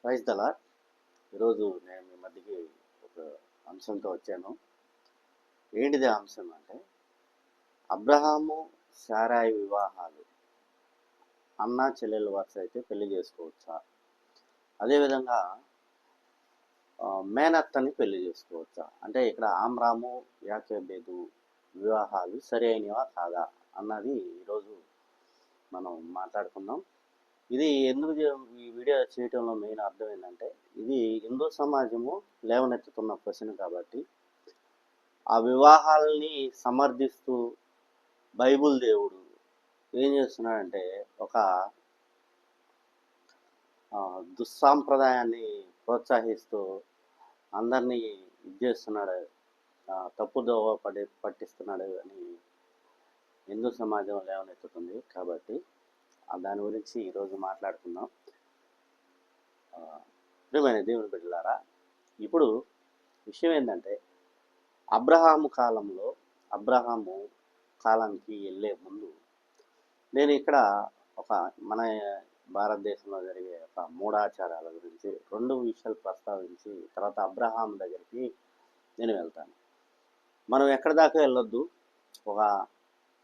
Praise the lord. ఈరోజు నేను మీ మధ్యకి ఒక అంశంతో వచ్చాను. ఏంటిది ఆ అంశం అంటే, అబ్రహాము శారాయి వివాహాలు అన్నా చెల్లెల వరుస అయితే పెళ్లి చేసుకోవచ్చా? అదేవిధంగా మేనత్తని పెళ్లి చేసుకోవచ్చా? అంటే ఇక్కడ ఆమ్రాము యాకోబేదు వివాహాలు సరి అయినవా కాదా అన్నది ఈరోజు మనం మాట్లాడుకుందాం. ఇది ఎందుకు ఈ వీడియో చేయటంలో మెయిన్ అర్థం ఏంటంటే, ఇది హిందూ సమాజము లేవనెత్తుతున్న క్వశ్చన్ కాబట్టి ఆ వివాహాలని సమర్థిస్తూ బైబుల్ దేవుడు ఏం చేస్తున్నాడంటే ఒక దుస్సాంప్రదాయాన్ని ప్రోత్సహిస్తూ అందరినీ ఇది చేస్తున్నాడు, తప్పుదోవ పట్టిస్తున్నాడు అని హిందూ సమాజం లేవనెత్తుతుంది. కాబట్టి దాని గురించి ఈరోజు మాట్లాడుకుందాం. ప్రియమైన దేవుని బిడ్డలారా, ఇప్పుడు విషయం ఏంటంటే, అబ్రహాము కాలానికి వెళ్ళే ముందు నేను ఇక్కడ ఒక మన భారతదేశంలో జరిగే ఒక మూఢాచారాల గురించి 2 విషయాలు ప్రస్తావించి తర్వాత అబ్రహాం దగ్గరికి నేను వెళ్తాను. మనం ఎక్కడి దాకా వెళ్ళొద్దు. ఒక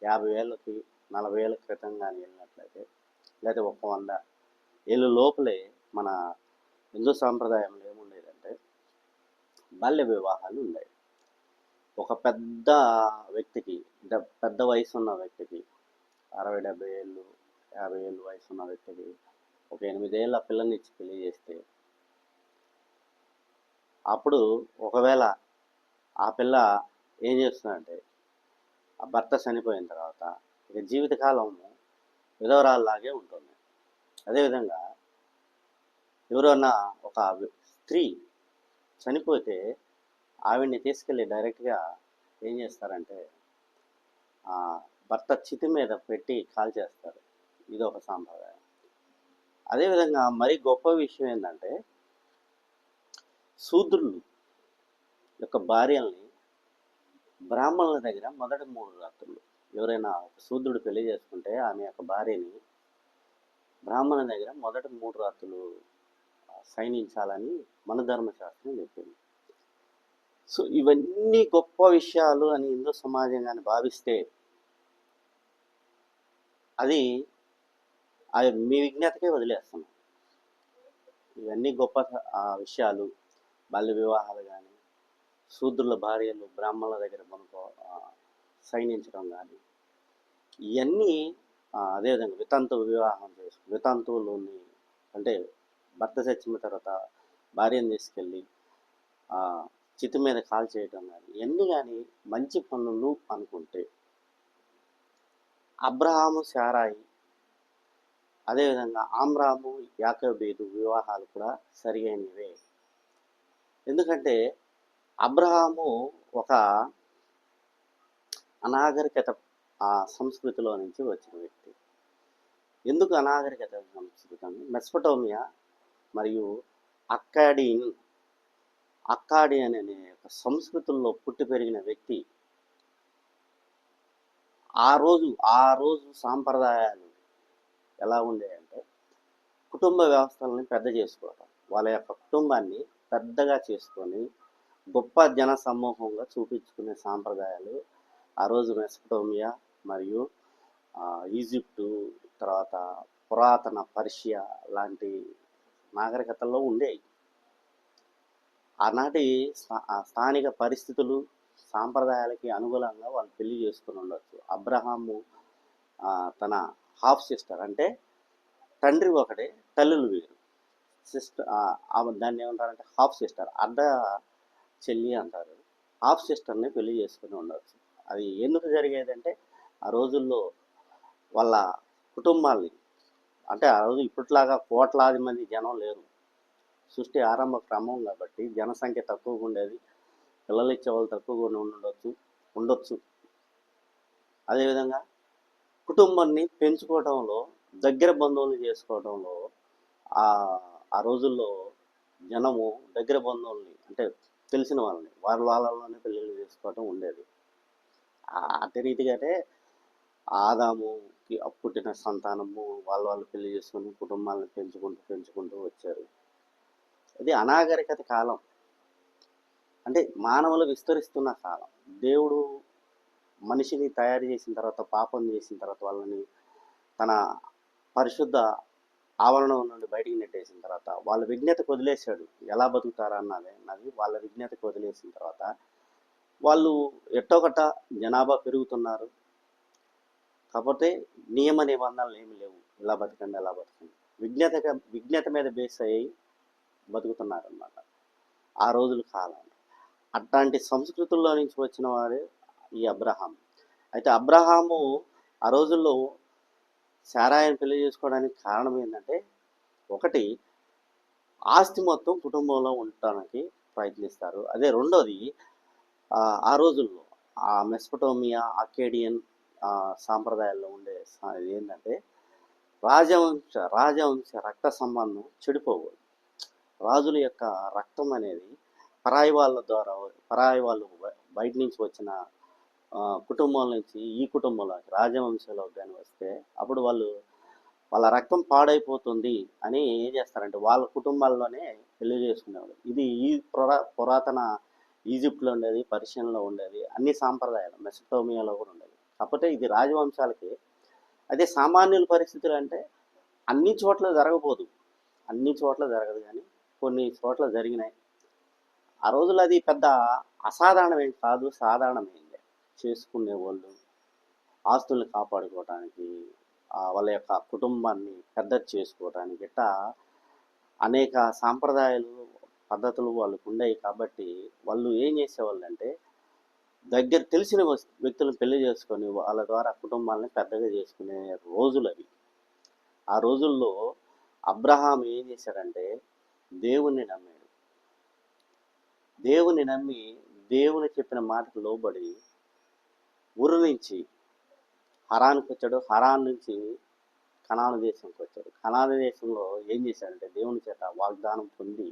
50 ఏళ్ళకి 40 ఏళ్ళ క్రితం కానీ వెళ్ళినట్లయితే, లేదా ఒక 100 ఏళ్ళ లోపలే మన హిందూ సాంప్రదాయంలో ఏముండేదంటే బాల్య వివాహాలు ఉండేవి. ఒక పెద్ద వ్యక్తికి, పెద్ద వయసు ఉన్న వ్యక్తికి, 60-70 ఏళ్ళు 50 ఏళ్ళు వయసు ఉన్న వ్యక్తికి ఒక 8 ఏళ్ళ పిల్లని ఇచ్చి పెళ్లి చేస్తే, అప్పుడు ఒకవేళ ఆ పిల్ల ఏం చేస్తుందంటే, ఆ భర్త చనిపోయిన తర్వాత ఇక జీవితకాలం విధవరాల్లాగే ఉంటుంది. అదేవిధంగా ఎవరన్నా ఒక స్త్రీ చనిపోతే ఆవిడ్ని తీసుకెళ్ళి డైరెక్ట్గా ఏం చేస్తారంటే భర్త చితి మీద పెట్టి కాల్ చేస్తారు. ఇది ఒక సాంప్రదాయం. అదేవిధంగా మరి గొప్ప విషయం ఏంటంటే, శూద్రులు యొక్క భార్యల్ని బ్రాహ్మణుల దగ్గర మొదటి 3 రాత్రులు, ఎవరైనా ఒక శూద్రుడు పెళ్లి చేసుకుంటే ఆమె యొక్క భార్యని బ్రాహ్మణుల దగ్గర మొదటి 3 రాత్రులు సైనించాలని మన ధర్మశాస్త్రం చెప్పింది. సో ఇవన్నీ గొప్ప విషయాలు అని హిందూ సమాజం కానీ భావిస్తే అది మీ విజ్ఞతకే వదిలేస్తున్నాం. ఇవన్నీ గొప్ప విషయాలు, బాల్య వివాహాలు కానీ, శూద్రుల భార్యలు బ్రాహ్మణుల దగ్గర మనకు సైనించడం కానీ, ఇవన్నీ అదేవిధంగా వితంతువులని అంటే భర్త చచ్చిన తర్వాత భార్యను తీసుకెళ్ళి చితి మీద కాల్ చేయడం కానీ, ఇవన్నీ కానీ మంచి పనులు అనుకుంటే అబ్రహాము శారాయి, అదేవిధంగా ఆమ్రాము యాకోబేదు వివాహాలు కూడా సరియైనవే. ఎందుకంటే అబ్రహాము ఒక అనాగరికత సంస్కృతిలో నుంచి వచ్చిన వ్యక్తి. ఎందుకు అనాగరికత సంస్కృతి అని, మెసొపొటేమియా మరియు అక్కాడియన్ అనే ఒక సంస్కృతుల్లో పుట్టి పెరిగిన వ్యక్తి. ఆ రోజు సాంప్రదాయాలు ఎలా ఉండేయంటే, కుటుంబ వ్యవస్థలని పెద్ద చేసుకోవటం, వాళ్ళ యొక్క కుటుంబాన్ని పెద్దగా చేసుకొని గొప్ప జన సమూహంగా చూపించుకునే సాంప్రదాయాలు ఆ రోజు మెసొపొటేమియా మరియు ఈజిప్టు, తర్వాత పురాతన పర్షియా లాంటి నాగరికతల్లో ఉండేవి. ఆనాటి స్థానిక పరిస్థితులు, సాంప్రదాయాలకి అనుగుణంగా వాళ్ళు పెళ్లి చేసుకుని ఉండొచ్చు. అబ్రహాము తన హాఫ్ సిస్టర్, అంటే తండ్రి ఒకటే తల్లులు వేరు, దాన్ని ఏమంటారంటే హాఫ్ సిస్టర్, అర్ధ చెల్లి అంటారు. హాఫ్ సిస్టర్ని పెళ్లి చేసుకుని ఉండవచ్చు. అది ఎందుకు జరిగేదంటే, ఆ రోజుల్లో వాళ్ళ కుటుంబాల్ని, అంటే ఆ రోజు ఇప్పట్లాగా కోట్లాది మంది జనం లేరు, సృష్టి ఆరంభ క్రమం కాబట్టి జనసంఖ్య తక్కువగా ఉండేది, పిల్లలు ఇచ్చే వాళ్ళు తక్కువగా ఉండొచ్చు. అదేవిధంగా కుటుంబాన్ని పెంచుకోవడంలో, దగ్గర బంధువులు చేసుకోవడంలో ఆ రోజుల్లో జనము దగ్గర బంధువుల్ని, అంటే తెలిసిన వాళ్ళలోనే పెళ్ళిళ్ళు చేసుకోవటం ఉండేది. అదే రీతిగానే ఆదాముకి పుట్టిన సంతానము వాళ్ళు పెళ్లి చేసుకొని కుటుంబాలను పెంచుకుంటూ వచ్చారు. ఇది అనాగరికత కాలం, అంటే మానవులు విస్తరిస్తున్న కాలం. దేవుడు మనిషిని తయారు చేసిన తర్వాత, పాపం చేసిన తర్వాత వాళ్ళని తన పరిశుద్ధ ఆవరణం నుండి బయటికి నెట్టేసిన తర్వాత వాళ్ళ విజ్ఞతకు వదిలేశాడు. ఎలా బతుకుతారా అన్నది వాళ్ళ విజ్ఞతకు వదిలేసిన తర్వాత వాళ్ళు ఎట్టోకట జనాభా పెరుగుతున్నారు. కాకపోతే నియమ నిబంధనలు ఏమి లేవు, ఇలా బతకండి అలా బతకండి, విజ్ఞత మీద బేస్ అయ్యి బతుకుతున్నారన్నమాట ఆ రోజుల కాలం. అట్లాంటి సంస్కృతుల్లో నుంచి వచ్చిన వాడే ఈ అబ్రహాం. అయితే అబ్రహాము ఆ రోజుల్లో శారాయిని పెళ్లి చేసుకోవడానికి కారణం ఏంటంటే, ఒకటి ఆస్తి మొత్తం కుటుంబంలో ఉండటానికి ప్రయత్నిస్తారు. అదే రెండోది, ఆ రోజుల్లో ఆ మెస్పటోమియా, అకేడియన్ సాంప్రదాయాల్లో ఉండే ఏంటంటే రాజవంశ రక్త సంబంధం చెడిపోకూడదు. రాజుల యొక్క రక్తం అనేది పరాయి వాళ్ళు బయట నుంచి వచ్చిన కుటుంబం నుంచి ఈ కుటుంబంలోకి, రాజవంశంలోకి కానీ వస్తే అప్పుడు వాళ్ళ రక్తం పాడైపోతుంది అని ఏం చేస్తారంటే వాళ్ళ కుటుంబాల్లోనే పెళ్లి చేసుకునేవాళ్ళు. ఇది ఈ పురాతన ఈజిప్ట్లో ఉండేది, పర్షియన్లో ఉండేది, అన్ని సాంప్రదాయాలు మెసపోటేమియాలో కూడా ఉండేది. కాకపోతే ఇది రాజవంశాలకి. అదే సామాన్యుల పరిస్థితులు అంటే అన్ని చోట్ల జరగబోదు, అన్ని చోట్ల జరగదు, కానీ కొన్ని చోట్ల జరిగినాయి. ఆ రోజుల్లో అది పెద్ద అసాధారణమేం కాదు, సాధారణమైందే. చేసుకునేవాళ్ళు ఆస్తుల్ని కాపాడుకోవటానికి, వాళ్ళ యొక్క కుటుంబాన్ని పెద్దది చేసుకోవటానికి ఇట్లా అనేక సాంప్రదాయాలు, పద్ధతులు వాళ్ళకు ఉండేవి. కాబట్టి వాళ్ళు ఏం చేసేవాళ్ళు అంటే దగ్గర తెలిసిన వ్యక్తులను పెళ్లి చేసుకొని వాళ్ళ ద్వారా కుటుంబాలని పెద్దగా చేసుకునే రోజులు అవి. ఆ రోజుల్లో అబ్రహాం ఏం చేశాడంటే దేవుణ్ణి నమ్మాడు. దేవుని నమ్మి దేవుని చెప్పిన మాటకు లోబడి ఊరు నుంచి హరానికి వచ్చాడు. హరాన్ నుంచి కనాను దేశంకి వచ్చాడు. కనాను దేశంలో ఏం చేశాడంటే దేవుని చేత వాగ్దానం పొంది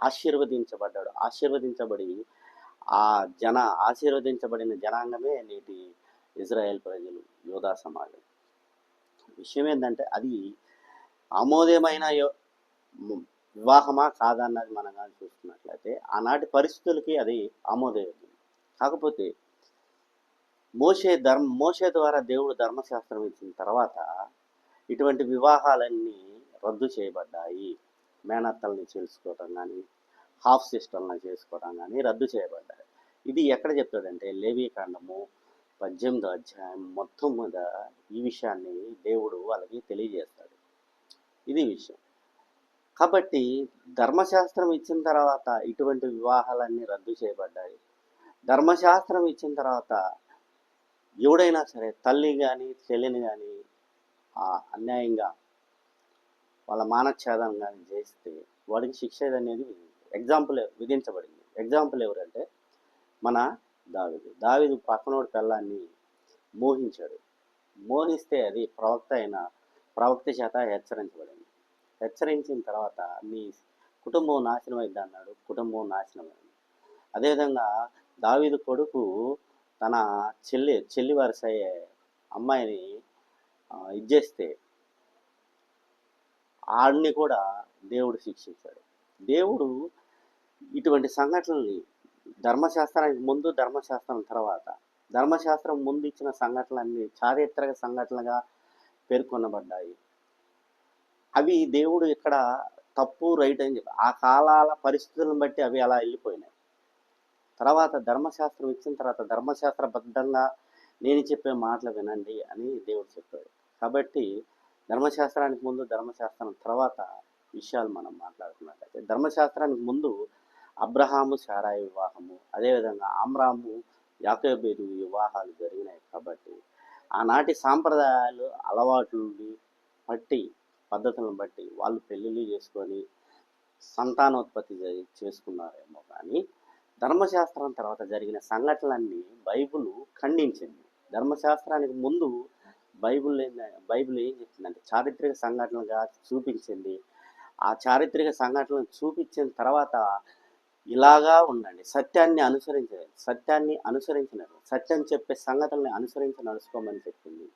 ఆశీర్వదించబడ్డాడు. ఆశీర్వదించబడి ఆశీర్వదించబడిన జనాంగమే నేటి ఇజ్రాయెల్ ప్రజలు, యోధా సమాజం. విషయం ఏంటంటే అది ఆమోదమైన వివాహమా కాదన్నది మనం కానీ చూసుకున్నట్లయితే ఆనాటి పరిస్థితులకి అది ఆమోదయోగ్యం. కాకపోతే మోషే ద్వారా దేవుడు ధర్మశాస్త్రం ఇచ్చిన తర్వాత ఇటువంటి వివాహాలన్నీ రద్దు చేయబడ్డాయి. మేనత్తల్ని చేసుకోవటం కానీ, హాఫ్ సిస్టర్లను చేసుకోవడం కానీ రద్దు చేయబడ్డాయి. ఇది ఎక్కడ చెప్తాడంటే లేవీకాండము 18వ అధ్యాయం మొత్తం మీద ఈ విషయాన్ని దేవుడు వాళ్ళకి తెలియజేస్తాడు. ఇది విషయం. కాబట్టి ధర్మశాస్త్రం ఇచ్చిన తర్వాత ఇటువంటి వివాహాలన్నీ రద్దు చేయబడ్డాయి. ధర్మశాస్త్రం ఇచ్చిన తర్వాత ఎవడైనా సరే తల్లి కానీ చెల్లిని కానీ అన్యాయంగా వాళ్ళ మానఛేదం కానీ చేస్తే వాడికి శిక్ష అనేది ఎగ్జాంపుల్ విధించబడింది. ఎగ్జాంపుల్ ఎవరంటే మన దావీదు పక్కనోడి పిల్లాన్ని మోహించాడు. మోహిస్తే అది ప్రవక్త చేత హెచ్చరించబడింది. హెచ్చరించిన తర్వాత నీ కుటుంబం నాశనం అయింది అన్నాడు. కుటుంబం నాశనం అయింది. అదేవిధంగా దావీదు కొడుకు తన చెల్లి వరుస అయ్యే అమ్మాయిని ఇచ్చేస్తే ఆడిని కూడా దేవుడు శిక్షించాడు. దేవుడు ఇటువంటి సంఘటనల్ని ధర్మశాస్త్రానికి ముందు, ధర్మశాస్త్రం తర్వాత, ధర్మశాస్త్రం ముందు ఇచ్చిన సంఘటనలన్నీ చారిత్రక సంఘటనలుగా పేర్కొనబడ్డాయి. అవి దేవుడు ఇక్కడ తప్పు రైట్ అని చెప్పి ఆ కాలాల పరిస్థితులను బట్టి అవి అలా వెళ్ళిపోయినాయి. తర్వాత ధర్మశాస్త్రం ఇచ్చిన తర్వాత ధర్మశాస్త్రబద్ధంగా నేను చెప్పే మాటలు వినండి అని దేవుడు చెప్పాడు. కాబట్టి ధర్మశాస్త్రానికి ముందు, ధర్మశాస్త్రం తర్వాత విషయాలు మనం మాట్లాడుకున్నట్లయితే ధర్మశాస్త్రానికి ముందు అబ్రహాము శారాయి వివాహము, అదేవిధంగా ఆమ్రాము యాకోబేదు వివాహాలు జరిగినాయి. కాబట్టి ఆనాటి సాంప్రదాయాలు, అలవాట్లని బట్టి, పద్ధతులను బట్టి వాళ్ళు పెళ్ళిళ్ళు చేసుకొని సంతానోత్పత్తి చేసుకున్నారేమో. కానీ ధర్మశాస్త్రం తర్వాత జరిగిన సంఘటనలన్నీ బైబిల్ ఖండించింది. ధర్మశాస్త్రానికి ముందు బైబిల్ ఏం చెప్తుందంటే చారిత్రక సంఘటనలుగా చూపించింది. ఆ చారిత్రక సంఘటనలు చూపించిన తర్వాత ఇలాగా ఉండండి, సత్యాన్ని అనుసరించినారు, సత్యం చెప్పే సంగతుల్ని అనుసరించి నడుచుకోమని చెప్పింది.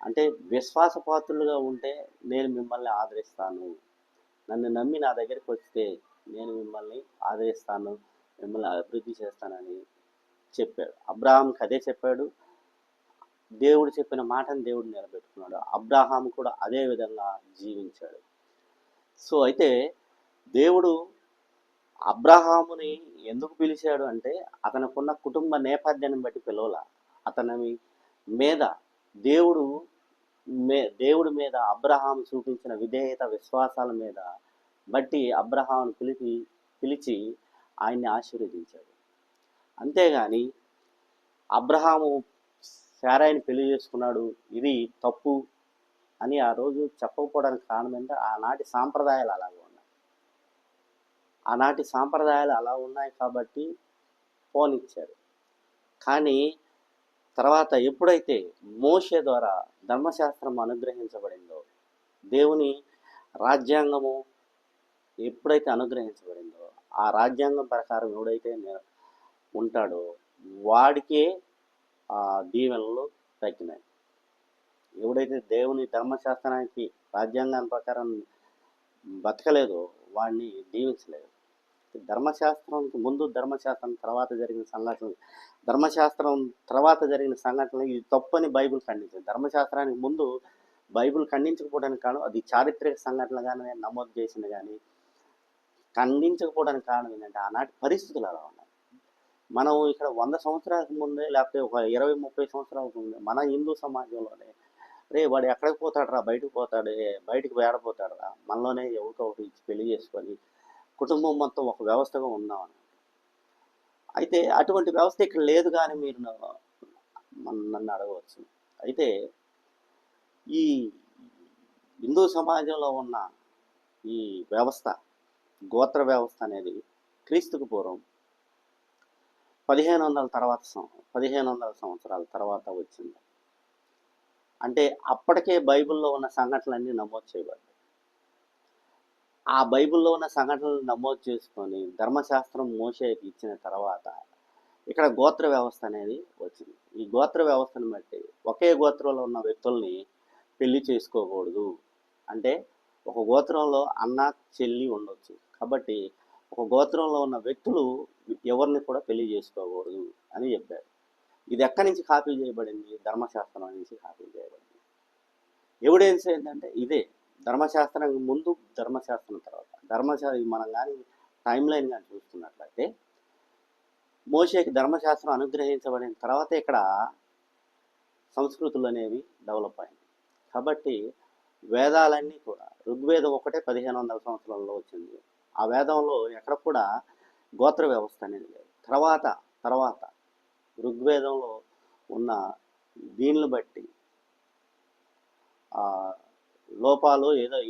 అంటే విశ్వాసపాత్రులుగా ఉంటే నేను మిమ్మల్ని ఆదరిస్తాను, నన్ను నమ్మి నా దగ్గరికి వస్తే నేను మిమ్మల్ని ఆదరిస్తాను, మిమ్మల్ని అభివృద్ధి చేస్తానని చెప్పాడు. అబ్రాహాంకి అదే చెప్పాడు. దేవుడు చెప్పిన మాటను దేవుడు నిలబెట్టుకున్నాడు. అబ్రాహాం కూడా అదే విధంగా జీవించాడు. సో అయితే దేవుడు అబ్రాహాముని ఎందుకు పిలిచాడు అంటే అతనికున్న కుటుంబ నేపథ్యాన్ని బట్టి పిలవల. అతని మీద దేవుడు దేవుడి మీద అబ్రహాం చూపించిన విధేయత విశ్వాసాల మీద బట్టి అబ్రహామును పిలిచి ఆయన్ని ఆశీర్వదించాడు. అంతేగాని అబ్రహాము శారాయిని పెళ్లి చేసుకున్నాడు, ఇది తప్పు అని ఆ రోజు చెప్పకపోవడానికి కారణం ఏంటంటే ఆనాటి సాంప్రదాయాలు అలాగే ఉన్నాయి. ఆనాటి సాంప్రదాయాలు అలా ఉన్నాయి కాబట్టి పోనిచ్చారు. కానీ తర్వాత ఎప్పుడైతే మోషే ద్వారా ధర్మశాస్త్రం అనుగ్రహించబడిందో, దేవుని రాజ్యాంగము ఎప్పుడైతే అనుగ్రహించబడిందో, ఆ రాజ్యాంగం ప్రకారం ఎవడైతే ఉంటాడో వాడికే ఆ దీవెనలు తగ్గినాయి. ఎవడైతే దేవుని ధర్మశాస్త్రానికి రాజ్యాంగం ప్రకారం బతకలేదో వాడిని దీవించలేదు. ధర్మశాస్త్రానికి ముందు, ధర్మశాస్త్రం తర్వాత జరిగిన సంఘటనలు, ధర్మశాస్త్రం తర్వాత జరిగిన సంఘటనలు ఇది తప్పని బైబిల్ ఖండించింది. ధర్మశాస్త్రానికి ముందు బైబిల్ ఖండించకపోవడానికి కారణం అది చారిత్రక సంఘటనలుగానే నమోదు చేసింది, కానీ ఖండించకపోవడానికి కారణం ఏంటంటే ఆనాటి పరిస్థితులు అలా ఉన్నాయి. మనం ఇక్కడ 100 సంవత్సరాలకు ముందే, లేకపోతే ఒక 20-30 సంవత్సరాలకు ముందే మన హిందూ సమాజంలోనే వాడు ఎక్కడికి పోతాడు రా, బయటకు పోతాడు, బయటకు వేడపోతాడు రా, మనలోనే ఎవరికో ఒకటి ఇచ్చి పెళ్లి చేసుకొని కుటుంబం మొత్తం ఒక వ్యవస్థగా ఉన్నాం. అయితే అటువంటి వ్యవస్థ ఇక్కడ లేదు. కానీ మీరు నన్ను అడగవచ్చు, అయితే ఈ హిందూ సమాజంలో ఉన్న ఈ వ్యవస్థ, గోత్ర వ్యవస్థ అనేది క్రీస్తుకు పూర్వం 1500 సంవత్సరాల తర్వాత వచ్చింది. అంటే అప్పటికే బైబిల్లో ఉన్న సంఘటనలన్నీ నమోదు చేయబడ్డాయి. ఆ బైబిల్లో ఉన్న సంఘటనలు నమోదు చేసుకొని ధర్మశాస్త్రం మోషేకి ఇచ్చిన తర్వాత ఇక్కడ గోత్ర వ్యవస్థ అనేది వచ్చింది. ఈ గోత్ర వ్యవస్థను బట్టి ఒకే గోత్రంలో ఉన్న వ్యక్తుల్ని పెళ్లి చేసుకోకూడదు. అంటే ఒక గోత్రంలో అన్న చెల్లి ఉండొచ్చు, కాబట్టి ఒక గోత్రంలో ఉన్న వ్యక్తులు ఎవరిని కూడా పెళ్లి చేసుకోకూడదు అని చెప్పారు. ఇది ఎక్కడి నుంచి కాపీ చేయబడింది? ధర్మశాస్త్రం నుంచి కాపీ చేయబడింది. ఎవిడెన్స్ ఏంటంటే ఇదే, ధర్మశాస్త్రం ముందు, ధర్మశాస్త్రం తర్వాత. మనం కానీ టైం లైన్ కానీ చూస్తున్నట్లయితే మోషేకి ధర్మశాస్త్రం అనుగ్రహించబడిన తర్వాత ఇక్కడ సంస్కృతులు అనేవి డెవలప్ అయింది. కాబట్టి వేదాలన్నీ కూడా, ఋగ్వేదం ఒకటే 1500 సంవత్సరాల్లో వచ్చింది. ఆ వేదంలో ఎక్కడ కూడా గోత్ర వ్యవస్థ అనేది లేదు. తర్వాత ఋగ్వేదంలో ఉన్న దీనిని బట్టి లోపాలు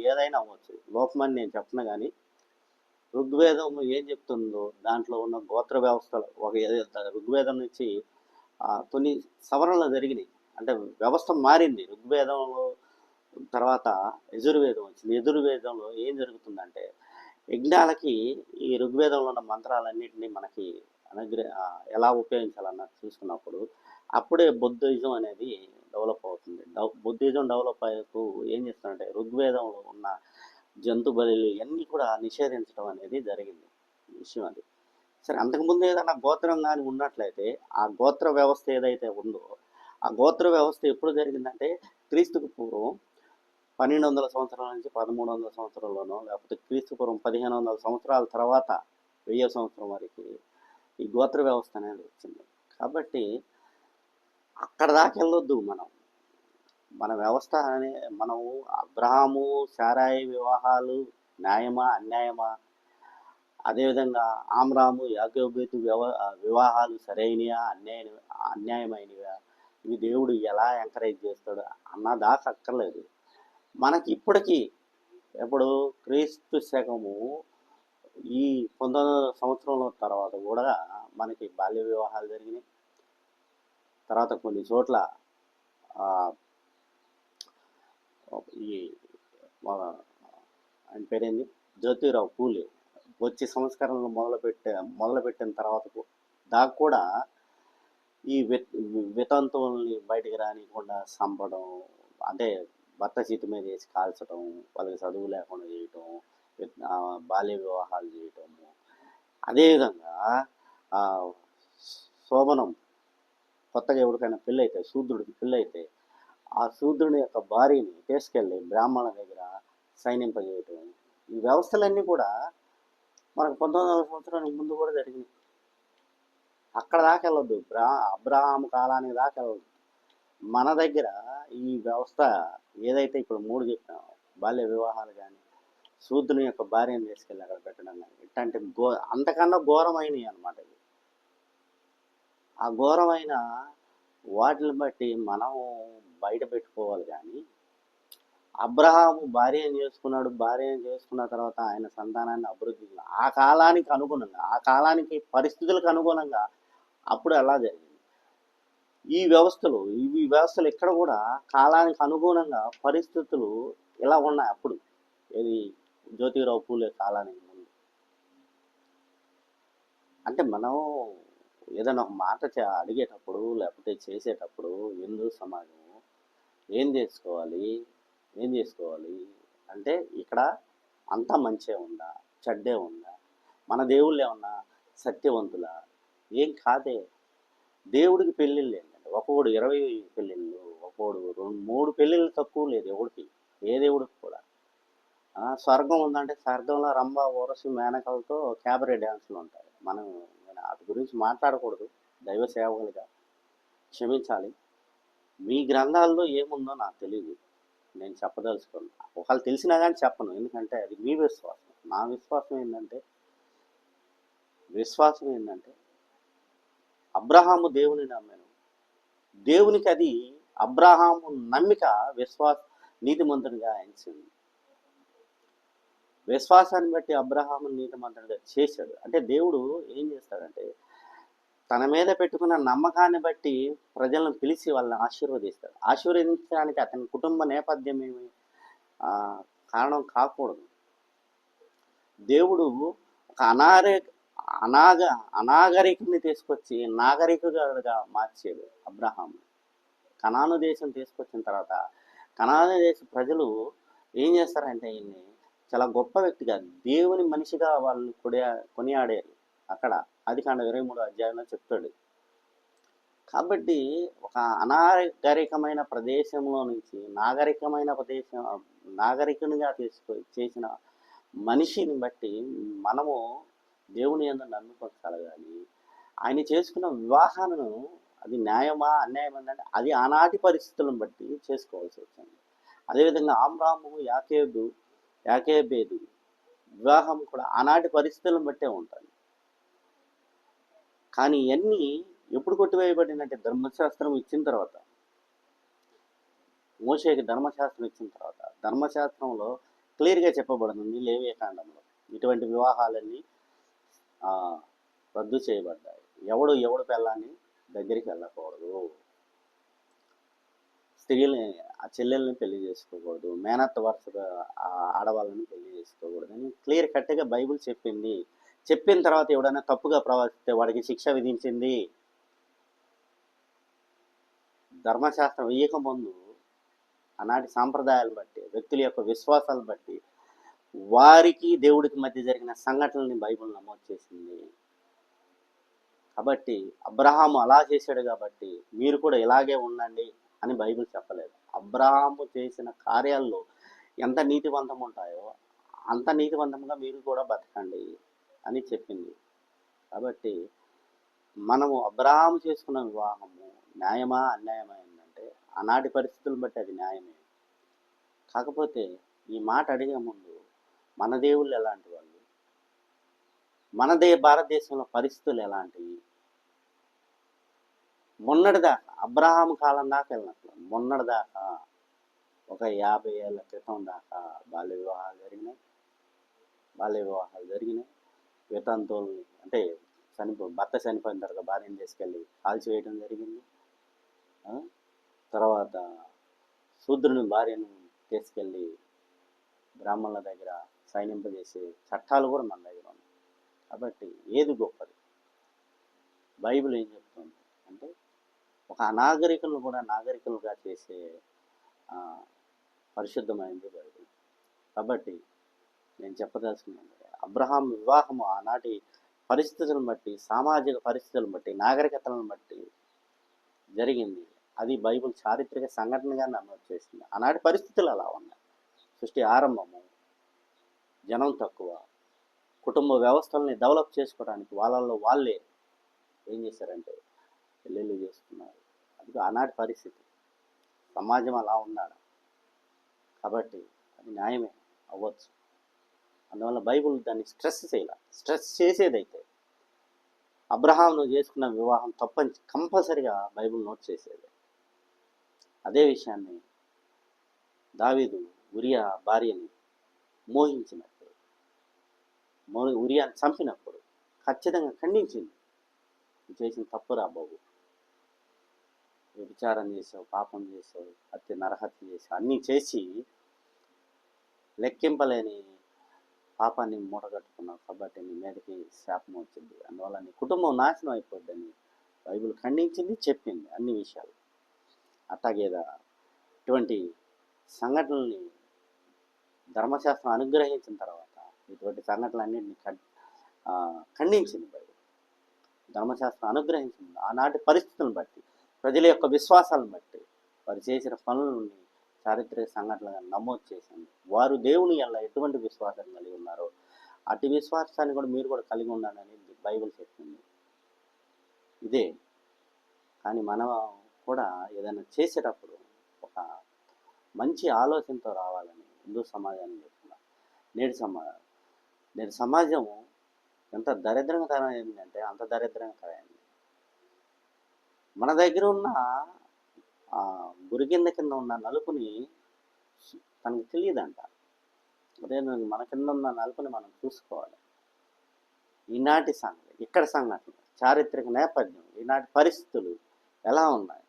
ఏదైనా అవ్వచ్చు, లోపమని నేను చెప్పను, కానీ ఋగ్వేదం ఏం చెప్తుందో దాంట్లో ఉన్న గోత్ర వ్యవస్థలు ఋగ్వేదం నుంచి కొన్ని సవరణలు జరిగినాయి. అంటే వ్యవస్థ మారింది. ఋగ్వేదంలో తర్వాత యజుర్వేదం వచ్చింది. యజుర్వేదంలో ఏం జరుగుతుందంటే యజ్ఞాలకి ఈ ఋగ్వేదంలో ఉన్న మంత్రాలన్నింటినీ మనకి ఎలా ఉపయోగించాలన్నది చూసుకున్నప్పుడు అప్పుడే బుద్ధిజం అనేది డెవలప్ అవుతుంది. బుద్ధిజం డెవలప్ అయ్యేకు ఏం చేస్తుందంటే ఋగ్వేదంలో ఉన్న జంతు బలులు ఇవన్నీ కూడా నిషేధించడం అనేది జరిగింది విషయం అది. సరే, అంతకుముందు ఏదైనా గోత్రం కానీ ఉన్నట్లయితే ఆ గోత్ర వ్యవస్థ ఏదైతే ఉందో ఆ గోత్ర వ్యవస్థ ఎప్పుడు జరిగిందంటే క్రీస్తుకు పూర్వం 1200 సంవత్సరాల నుంచి 1300 సంవత్సరాల్లోనో, లేకపోతే క్రీస్తు పూర్వం 1500 సంవత్సరాల తర్వాత 1000 సంవత్సరం వరకు ఈ గోత్ర వ్యవస్థ అనేది వచ్చింది. కాబట్టి అక్కడ దాకా వెళ్ళొద్దు. మన వ్యవస్థ మనము అబ్రహాము శారాయి వివాహాలు న్యాయమా అన్యాయమా, అదేవిధంగా ఆమ్రాము యాకోబేతు వివాహాలు సరైనయా అన్యాయమైనవా, ఇవి దేవుడు ఎలా ఎంకరేజ్ చేస్తాడు అన్నదాకా అక్కర్లేదు. మనకి ఇప్పటికీ ఎప్పుడు క్రీస్తు శకము ఈ 1900 సంవత్సరంలో తర్వాత కూడా మనకి బాల్య వివాహాలు జరిగినాయి. తర్వాత కొన్ని చోట్ల ఈ ఆయన పేరేంది, జ్యోతిరావు పూలే వచ్చి సంస్కరణలు మొదలుపెట్టిన తర్వాత దాకా కూడా ఈ వితంతువుల్ని బయటికి రానికుండా చంపడం, అంటే భర్త చేతి మీద వేసి కాల్చడం, వాళ్ళకి చదువు లేకుండా చేయటం, బాల్య వివాహాలు చేయటము. అదేవిధంగా శోభనం, కొత్తగా ఎవరికైనా పెళ్ళైతే, శూద్రుడికి పెళ్ళైతే ఆ శూద్రుని యొక్క భార్యని తీసుకెళ్ళి బ్రాహ్మణుల దగ్గర సైనింపజేయటం. ఈ వ్యవస్థలన్నీ కూడా మనకు 1900 సంవత్సరానికి ముందు కూడా జరిగింది. అక్కడ దాకా వెళ్ళొద్దు, అబ్రహాము కాలానికి దాకా వెళ్ళొద్దు. మన దగ్గర ఈ వ్యవస్థ ఏదైతే ఇప్పుడు 3 చెప్పామో, బాల్య వివాహాలు కానీ, శూద్రుని యొక్క భార్యను తీసుకెళ్ళి అక్కడ పెట్టడం కానీ, ఇట్లాంటి అంతకన్నా ఘోరమైనవి అనమాట. ఆ ఘోరమైన వాటిని బట్టి మనం బయట పెట్టుకోవాలి. కానీ అబ్రహాము భార్యను చేసుకున్నాడు, భార్యను చేసుకున్న తర్వాత ఆయన సంతానాన్ని అభివృద్ధి, ఆ కాలానికి అనుగుణంగా, ఆ కాలానికి పరిస్థితులకు అనుగుణంగా అప్పుడు ఎలా జరిగింది. ఈ వ్యవస్థలు ఇక్కడ కూడా కాలానికి అనుగుణంగా పరిస్థితులు ఇలా ఉన్నాయి. అప్పుడు ఏది జ్యోతిరావు పూలే కాలానికి ముందు. అంటే మనం ఏదైనా ఒక మాట అడిగేటప్పుడు లేకపోతే చేసేటప్పుడు హిందూ సమాజం ఏం చేసుకోవాలి అంటే ఇక్కడ అంతా మంచే ఉందా, చెడ్డే ఉందా, మన దేవుళ్ళు ఏమన్నా సత్యవంతులా? ఏం కాదే. దేవుడికి పెళ్ళిళ్ళు ఏంటంటే ఒక్కొక్కడు 20 పెళ్ళిళ్ళు, ఒక్కొక్కడు 2-3 పెళ్ళిళ్ళు తక్కువ లేదు ఎవడికి, ఏ దేవుడికి కూడా. స్వర్గం ఉందంటే స్వర్గంలో రంభ, ఊరసి, మేనకలతో క్యాబరే డ్యాన్సులు ఉంటాయి. మనం వాటి గురించి మాట్లాడకూడదు, దైవ సేవకులుగా క్షమించాలి. మీ గ్రంథాల్లో ఏముందో నాకు తెలియదు, నేను చెప్పదలుచుకోను. ఒకవేళ తెలిసినా కానీ చెప్పను, ఎందుకంటే అది మీ విశ్వాసం. నా విశ్వాసం ఏంటంటే అబ్రహాము దేవుని నమ్మాను, దేవునికి అది అబ్రహాము నమ్మిక నీతిమంతునిగా ఎంచింది. విశ్వాసాన్ని బట్టి అబ్రహాము నీతిమంతునిగా చేశాడు. అంటే దేవుడు ఏం చేస్తాడంటే తన మీద పెట్టుకున్న నమ్మకాన్ని బట్టి ప్రజలను పిలిచి వాళ్ళని ఆశీర్వదిస్తాడు. ఆశీర్వదించడానికి అతని కుటుంబ నేపథ్యం ఏమి కారణం కాకూడదు. దేవుడు ఒక అనాగరికుని తీసుకొచ్చి నాగరికుగా మార్చాడు అబ్రహాము. కనాను దేశం తీసుకొచ్చిన తర్వాత కనాను దేశ ప్రజలు ఏం చేస్తారంటే ఈయన్ని చాలా గొప్ప వ్యక్తిగా, దేవుని మనిషిగా వాళ్ళు కొనియాడారు. అక్కడ ఆదికాండం 23వ అధ్యాయంలో చెప్తాడు. కాబట్టి ఒక అనాగరికమైన ప్రదేశంలో నుంచి నాగరికునిగా చేసిన మనిషిని బట్టి మనము దేవుని యందు నమ్ముకోగలగాలి. ఆయన చేసుకున్న వివాహాలను అది న్యాయమా అన్యాయం అంటే అది ఆనాటి పరిస్థితులను బట్టి చేసుకోవాల్సి వచ్చింది. అదేవిధంగా ఆమ్రాము యాకేబేదు వివాహం కూడా ఆనాటి పరిస్థితులను బట్టే ఉంటుంది. కానీ ఇవన్నీ ఎప్పుడు కొట్టివేయబడిందంటే ధర్మశాస్త్రం ఇచ్చిన తర్వాత, మోషేకి ధర్మశాస్త్రం ఇచ్చిన తర్వాత, ధర్మశాస్త్రంలో క్లియర్గా చెప్పబడుతుంది లేవియకాండంలో ఇటువంటి వివాహాలన్నీ రద్దు చేయబడ్డాయి. ఎవడు పెళ్ళాన్ని దగ్గరికి వెళ్ళకూడదు, స్త్రీలని చెల్లెల్ని పెళ్లి చేసుకోకూడదు, మేనత్త వరుసగా ఆడవాళ్ళని పెళ్లి చేసుకోకూడదు అని క్లియర్ కట్గా బైబిల్ చెప్పింది. చెప్పిన తర్వాత ఎవడైనా తప్పుగా ప్రవర్తిస్తే వాడికి శిక్ష విధించింది. ధర్మశాస్త్రం వేయక ముందు ఆనాటి సాంప్రదాయాలు బట్టి, వ్యక్తుల యొక్క విశ్వాసాలు బట్టి వారికి దేవుడికి మధ్య జరిగిన సంఘటనల్ని బైబిల్ నమోదు చేసింది. కాబట్టి అబ్రహాము అలా చేశాడు కాబట్టి మీరు కూడా ఇలాగే ఉండండి అని బైబిల్ చెప్పలేదు. అబ్రహాము చేసిన కార్యాల్లో ఎంత నీతివంతం ఉంటాయో అంత నీతివంతంగా మీరు కూడా బతకండి అని చెప్పింది. కాబట్టి మనము అబ్రహాము చేసుకున్న వివాహము న్యాయమా అన్యాయమా ఏంటంటే ఆనాటి పరిస్థితులను బట్టి అది న్యాయమే. కాకపోతే ఈ మాట అడిగే ముందు మన దేవుళ్ళు ఎలాంటి వాళ్ళు, భారతదేశంలో పరిస్థితులు ఎలాంటివి, మొన్నటిదాకా అబ్రహాము కాలం దాకా వెళ్ళినట్లు మొన్నటిదాకా ఒక 50 ఏళ్ళ క్రితం దాకా బాల్య వివాహాలు జరిగినాయి. వితంతువుల్ని అంటే భర్త చనిపోయిన తర్వాత భార్యను తీసుకెళ్ళి కాల్చివేయడం జరిగింది. తర్వాత శూద్రుని భార్యను తీసుకెళ్ళి బ్రాహ్మణుల దగ్గర సైనింపజేసే చట్టాలు కూడా మన దగ్గర ఉన్నాయి. కాబట్టి ఏది గొప్పది? బైబిల్ ఏం చెప్తుంది అంటే ఒక అనాగరికులను కూడా నాగరికులుగా చేసే పరిశుద్ధమైనది బైబిల్. కాబట్టి నేను చెప్పదలుచుకుంది ఏంటంటే, అబ్రహాం వివాహము ఆనాటి పరిస్థితులను బట్టి, సామాజిక పరిస్థితులను బట్టి, నాగరికతలను బట్టి జరిగింది. అది బైబిల్ చారిత్రక సంఘటనగా నమోదు చేసింది. ఆనాటి పరిస్థితులు అలా ఉన్నాయి. సృష్టి ఆరంభము, జనం తక్కువ, కుటుంబ వ్యవస్థల్ని డెవలప్ చేసుకోవడానికి వాళ్ళల్లో వాళ్ళే ఏం చేశారంటే పెళ్ళిళ్ళు చేసుకున్నారు. అది ఆనాటి పరిస్థితి. సమాజం అలా ఉన్నాడు కాబట్టి అది న్యాయమే అవ్వచ్చు. అందువల్ల బైబిల్ దాన్ని స్ట్రెస్ చేయాలి. స్ట్రెస్ చేసేదైతే అబ్రహాం నువ్వు చేసుకున్న వివాహం తప్పని కంపల్సరిగా బైబిల్ నోట్ చేసేది. అదే విషయాన్ని దావీదు ఉరియా భార్యని మోహించినప్పుడు, ఉరియాని చంపినప్పుడు ఖచ్చితంగా ఖండించింది. నువ్వు చేసిన తప్పు రా బాబు, వ్యభిచారం చేసావు, పాపం చేసావు, నరహత్య చేసావు, అన్నీ చేసి లెక్కింపలేని పాపాన్ని మూటగట్టుకున్నావు కాబట్టి నీ మీదకి శాపం వచ్చింది, అందువల్ల నీ కుటుంబం నాశనం అయిపోద్దని బైబిల్ ఖండించింది, చెప్పింది అన్ని విషయాలు. అట్లాగేదా ఇటువంటి సంఘటనల్ని ధర్మశాస్త్రం అనుగ్రహించిన తర్వాత ఇటువంటి సంఘటనలన్నింటినీ ఖండించింది బైబిల్. ధర్మశాస్త్రం అనుగ్రహించింది ఆనాటి పరిస్థితులను బట్టి, ప్రజల యొక్క విశ్వాసాలను బట్టి, వారు చేసిన పనులని చారిత్రక సంఘటనలుగా నమోదు చేసింది. వారు దేవుని వల్ల ఎటువంటి విశ్వాసం కలిగి ఉన్నారో అటు విశ్వాసాన్ని కూడా మీరు కూడా కలిగి ఉండాలని బైబిల్ చెప్తుంది. ఇదే కానీ మనం కూడా ఏదైనా చేసేటప్పుడు ఒక మంచి ఆలోచనతో రావాలని హిందూ సమాజాన్ని చెప్తున్నా. నేటి సమాజం ఎంత దరిద్రంకరమైందంటే అంత దరిద్రంకరమైంది. మన దగ్గర ఉన్న గురికింద కింద ఉన్న నలుపుని తనకు తెలియదంట. అదే మన కింద ఉన్న నలుపుని మనం చూసుకోవాలి. ఈనాటి సంగతి, ఇక్కడ సంఘటన, చారిత్రక నేపథ్యం, ఈనాటి పరిస్థితులు ఎలా ఉన్నాయి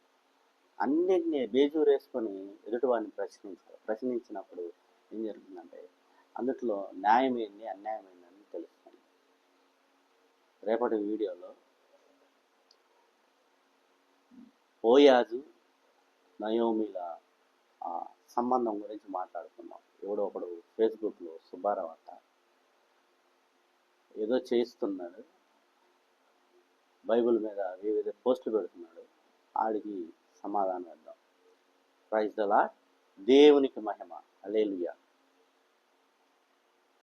అన్నింటినీ బేజూరేసుకొని ఎదుటివాడిని ప్రశ్నించినప్పుడు ఏం జరుగుతుందంటే అందుట్లో న్యాయం ఏంది, అన్యాయం ఏందని తెలుస్తుంది. రేపటి వీడియోలో బోయాజు నయోమిల సంబంధం గురించి మాట్లాడుకున్నాం. ఎవడో ఒకడు ఫేస్బుక్లో సుబ్బారావు అంట ఏదో చేస్తున్నాడు, బైబిల్ మీద వివిధ పోస్టులు పెడుతున్నాడు, ఆడికి సమాధానం ఇద్దాం. Praise the lord. దేవునికి మహిమ. హల్లెలూయా.